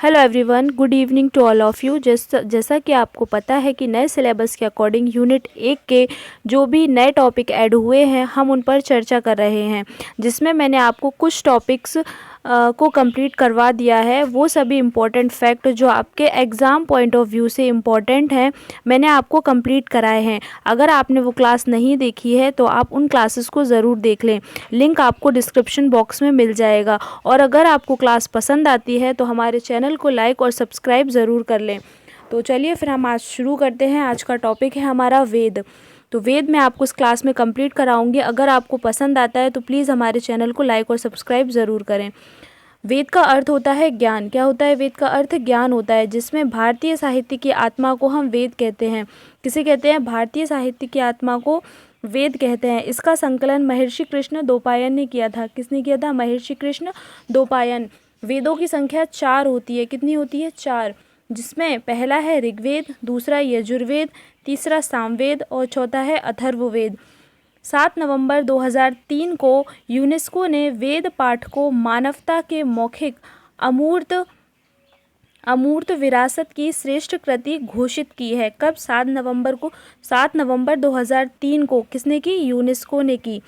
Hello everyone, good evening to all of you. जैसा कि आपको पता है कि नए सिलेबस के अकॉर्डिंग यूनिट 1 के जो भी नए टॉपिक ऐड हुए हैं हम उन पर चर्चा कर रहे हैं, जिसमें मैंने आपको कुछ टॉपिक्स को कंप्लीट करवा दिया है। वो सभी इम्पोर्टेंट फैक्ट जो आपके एग्ज़ाम पॉइंट ऑफ व्यू से इम्पोर्टेंट हैं मैंने आपको कंप्लीट कराए हैं। अगर आपने वो क्लास नहीं देखी है तो आप उन क्लासेस को ज़रूर देख लें, लिंक आपको डिस्क्रिप्शन बॉक्स में मिल जाएगा। और अगर आपको क्लास पसंद आती है तो हमारे चैनल को लाइक और सब्सक्राइब ज़रूर कर लें। तो चलिए फिर हम आज शुरू करते हैं। आज का टॉपिक है हमारा वेद। तो वेद मैं आपको इस क्लास में कंप्लीट कराऊंगी। अगर आपको पसंद आता है तो प्लीज़ हमारे चैनल को लाइक और सब्सक्राइब ज़रूर करें। वेद का अर्थ होता है ज्ञान। क्या होता है? वेद का अर्थ ज्ञान होता है, जिसमें भारतीय साहित्य की आत्मा को हम वेद कहते हैं। किसे कहते हैं? भारतीय साहित्य की आत्मा को वेद कहते हैं। इसका संकलन महर्षि कृष्ण द्वैपायन ने किया था। किसने किया था? महर्षि कृष्ण द्वैपायन। वेदों की संख्या 4 होती है। कितनी होती है? 4, जिसमें पहला है ऋग्वेद, दूसरा यजुर्वेद, तीसरा सामवेद और चौथा है अथर्ववेद। 7 नवंबर 2003 को यूनेस्को ने वेद पाठ को मानवता के मौखिक अमूर्त विरासत की श्रेष्ठ कृति घोषित की है। कब? 7 नवंबर को। 7 नवंबर 2003 को किसने की? यूनेस्को ने की।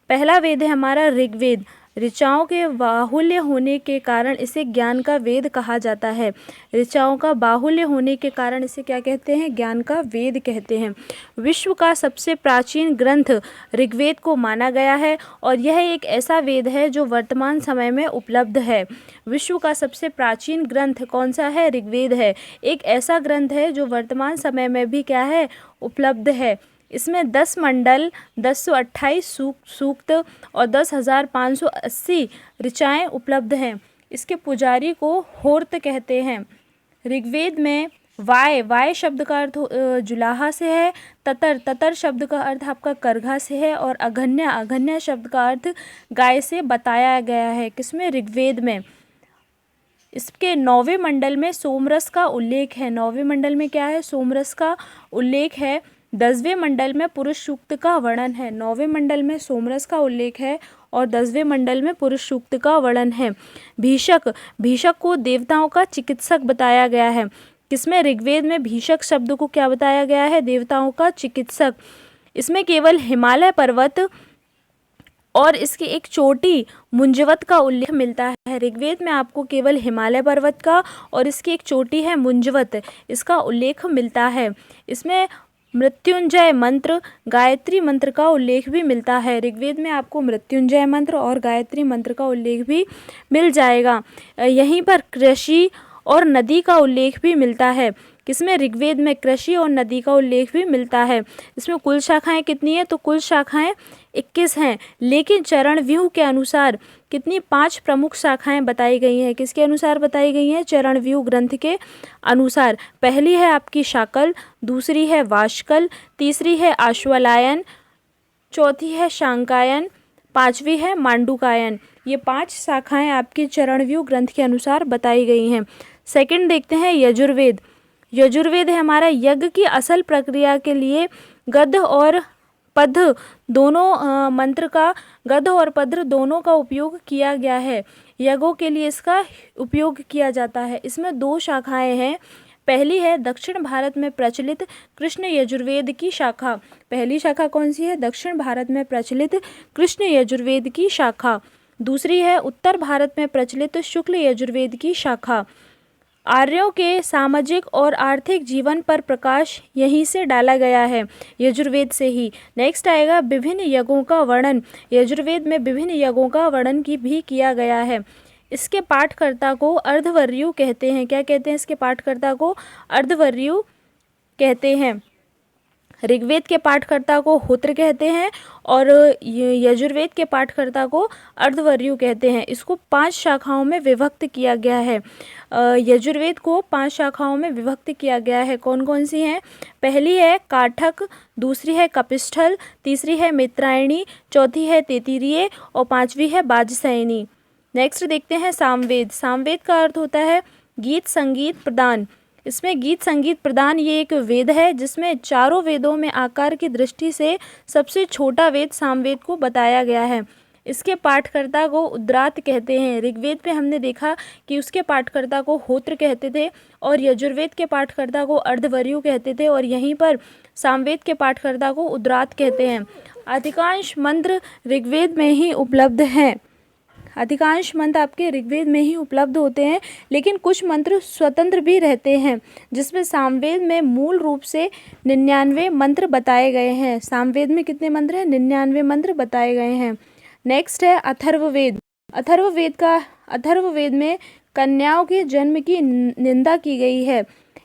पहला वेद है हमारा ऋग्वेद। ऋचाओं के बाहुल्य होने के कारण इसे ज्ञान का वेद कहा जाता है। ऋचाओं का बाहुल्य होने के कारण इसे क्या कहते हैं? ज्ञान का वेद कहते हैं। विश्व का सबसे प्राचीन ग्रंथ ऋग्वेद को माना गया है और यह एक ऐसा वेद है जो वर्तमान समय में उपलब्ध है। विश्व का सबसे प्राचीन ग्रंथ कौन सा है? ऋग्वेद है। एक ऐसा ग्रंथ है जो वर्तमान समय में भी क्या है? उपलब्ध है। इसमें 10 मंडल, 1028 सूक्त और 10,580 ऋचाएँ उपलब्ध हैं। इसके पुजारी को होर्त कहते हैं। ऋग्वेद में वाय शब्द का अर्थ जुलाहा से है। ततर शब्द का अर्थ आपका करघा से है। और अघन्या शब्द का अर्थ गाय से बताया गया है। किसमें? ऋग्वेद में। इसके 9वें मंडल में सोमरस का उल्लेख है। 9वें मंडल में क्या है? सोमरस का उल्लेख है। 10वें मंडल में पुरुष सूक्त का वर्णन है। 9वें मंडल में सोमरस का उल्लेख है और 10वें मंडल में पुरुष सूक्त का वर्णन है। भीषक को देवताओं का चिकित्सक बताया गया है। किसमें? ऋग्वेद में भीषक शब्द को क्या बताया गया है? देवताओं का चिकित्सक। इसमें केवल हिमालय पर्वत और इसकी एक चोटी मुंजवत का उल्लेख मिलता है। ऋग्वेद में आपको केवल हिमालय पर्वत का और इसकी एक चोटी है मुंजवत, इसका उल्लेख मिलता है। इसमें मृत्युंजय मंत्र, गायत्री मंत्र का उल्लेख भी मिलता है। ऋग्वेद में आपको मृत्युंजय मंत्र और गायत्री मंत्र का उल्लेख भी मिल जाएगा। यहीं पर कृषि और नदी का उल्लेख भी मिलता है। किसमें? ऋग्वेद में कृषि और नदी का उल्लेख भी मिलता है। इसमें कुल शाखाएं कितनी है? तो कुल शाखाएं 21 हैं, लेकिन चरण व्यूह के अनुसार कितनी? 5 प्रमुख शाखाएं बताई गई हैं। किसके अनुसार बताई गई हैं? चरण व्यूह ग्रंथ के अनुसार। पहली है आपकी शाकल, दूसरी है वाशकल, तीसरी है आश्वलायन, चौथी है शांकायन, 5वीं है मांडुकायन। ये 5 शाखाएं आपकी चरण व्यूह ग्रंथ के अनुसार बताई गई हैं। सेकंड देखते हैं यजुर्वेद। यजुर्वेद है हमारा यज्ञ की असल प्रक्रिया के लिए गद्य और पद्य दोनों का उपयोग किया गया है। यज्ञों के लिए इसका उपयोग किया जाता है। इसमें 2 शाखाएं हैं। पहली है दक्षिण भारत में प्रचलित कृष्ण यजुर्वेद की शाखा। पहली शाखा कौन सी है? दक्षिण भारत में प्रचलित कृष्ण यजुर्वेद की शाखा। दूसरी है उत्तर भारत में प्रचलित शुक्ल यजुर्वेद की शाखा। आर्यों के सामाजिक और आर्थिक जीवन पर प्रकाश यहीं से डाला गया है, यजुर्वेद से ही। नेक्स्ट आएगा विभिन्न यज्ञों का वर्णन। यजुर्वेद में विभिन्न यज्ञों का वर्णन भी किया गया है। इसके पाठकर्ता को अर्धवर्यु कहते हैं। क्या कहते हैं? इसके पाठकर्ता को अर्धवर्यु कहते हैं। ऋग्वेद के पाठकर्ता को होत्र कहते हैं और यजुर्वेद के पाठकर्ता को अर्धवर्यु कहते हैं। इसको 5 शाखाओं में विभक्त किया गया है। यजुर्वेद को 5 शाखाओं में विभक्त किया गया है। कौन कौन सी हैं? पहली है काठक, दूसरी है कपिस्थल, तीसरी है मित्रायणी, चौथी है तेतीरीय और 5वीं है बाजसैनी। नेक्स्ट देखते हैं सामवेद। सामवेद का अर्थ होता है गीत संगीत प्रदान। इसमें गीत संगीत प्रदान ये एक वेद है जिसमें चारों वेदों में आकार की दृष्टि से सबसे छोटा वेद सामवेद को बताया गया है। इसके पाठकर्ता को उद्रात कहते हैं। ऋग्वेद पे हमने देखा कि उसके पाठकर्ता को होत्र कहते थे और यजुर्वेद के पाठकर्ता को अर्धवर्यु कहते थे और यहीं पर सामवेद के पाठकर्ता को उद्रात कहते हैं। अधिकांश मंत्र ऋग्वेद में ही उपलब्ध हैं। अधिकांश मंत्र आपके ऋग्वेद में ही उपलब्ध होते हैं, लेकिन कुछ मंत्र स्वतंत्र भी रहते हैं, जिसमें सामवेद में मूल रूप से 99 मंत्र बताए गए हैं। सामवेद में कितने मंत्र हैं? 99 मंत्र बताए गए हैं। नेक्स्ट है अथर्ववेद। अथर्ववेद में कन्याओं के जन्म की निंदा की गई है।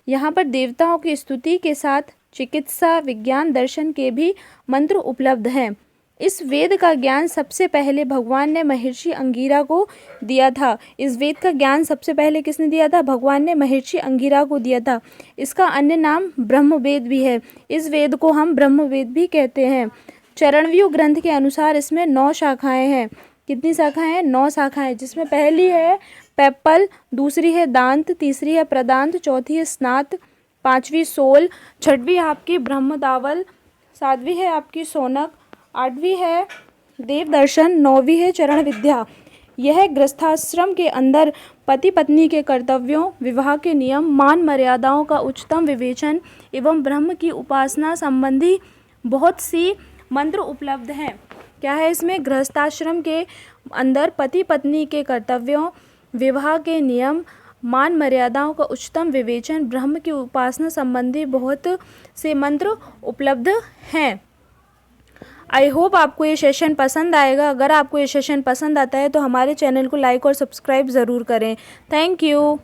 यहाँ पर देवताओं की स्तुति के साथ चिकित्सा, विज्ञान, दर्शन के भी मंत्र उपलब्ध हैं। इस वेद का ज्ञान सबसे पहले भगवान ने महर्षि अंगिरा को दिया था। इस वेद का ज्ञान सबसे पहले किसने दिया था? भगवान ने महर्षि अंगिरा को दिया था। इसका अन्य नाम ब्रह्मवेद भी है। इस वेद को हम ब्रह्मवेद भी कहते हैं। चरणव्यूह ग्रंथ के अनुसार इसमें 9 शाखाएं हैं। कितनी शाखाएं हैं? 9 शाखाएं, जिसमें पहली है पैप्पल, दूसरी है दांत, तीसरी है प्रदांत, चौथी है स्नात, 5वीं सोल, 6वीं आपकी ब्रह्मदावल, 7वीं है आपकी सोनक, 8वीं है देवदर्शन, 9वीं है चरण विद्या। यह गृहस्थाश्रम के अंदर पति पत्नी के कर्तव्यों, विवाह के नियम, मान मर्यादाओं का उच्चतम विवेचन एवं ब्रह्म की उपासना संबंधी बहुत सी मंत्र उपलब्ध हैं। क्या है इसमें? गृहस्थाश्रम के अंदर पति पत्नी के कर्तव्यों, विवाह के नियम, मान मर्यादाओं का उच्चतम विवेचन, ब्रह्म की उपासना संबंधी बहुत से मंत्र उपलब्ध हैं। आई होप आपको ये सेशन पसंद आएगा। अगर आपको ये सेशन पसंद आता है तो हमारे चैनल को लाइक और सब्सक्राइब ज़रूर करें। Thank you.